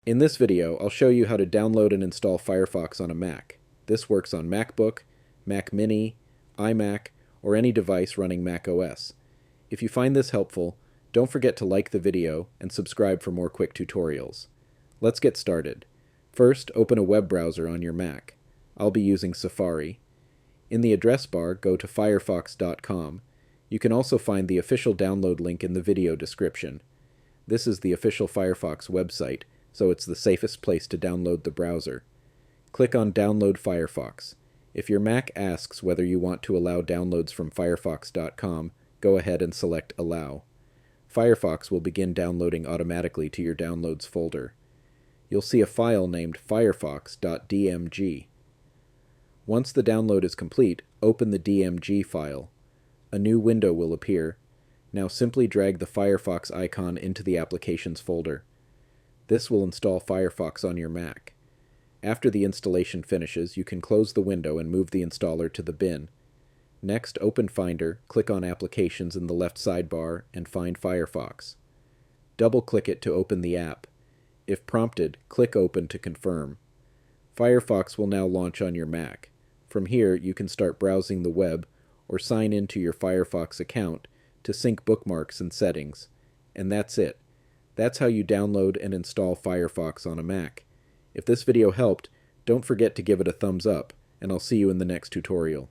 In this video, I'll show you how to download and install Firefox on a Mac. This works on MacBook, Mac Mini, iMac, or any device running Mac OS. If you find this helpful, don't forget to like the video and subscribe for more quick tutorials. Let's get started. First, open a web browser on your Mac. I'll be using Safari. In the address bar, go to firefox.com. You can also find the official download link in the video description. This is the official Firefox website, so it's the safest place to download the browser. Click on Download Firefox. If your Mac asks whether you want to allow downloads from firefox.com, go ahead and select Allow. Firefox will begin downloading automatically to your Downloads folder. You'll see a file named firefox.dmg. Once the download is complete, open the DMG file. A new window will appear. Now simply drag the Firefox icon into the Applications folder. This will install Firefox on your Mac. After the installation finishes, you can close the window and move the installer to the bin. Next, open Finder, click on Applications in the left sidebar, and find Firefox. Double-click it to open the app. If prompted, click Open to confirm. Firefox will now launch on your Mac. From here, you can start browsing the web or sign into your Firefox account to sync bookmarks and settings. And that's it. That's how you download and install Firefox on a Mac. If this video helped, don't forget to give it a thumbs up, and I'll see you in the next tutorial.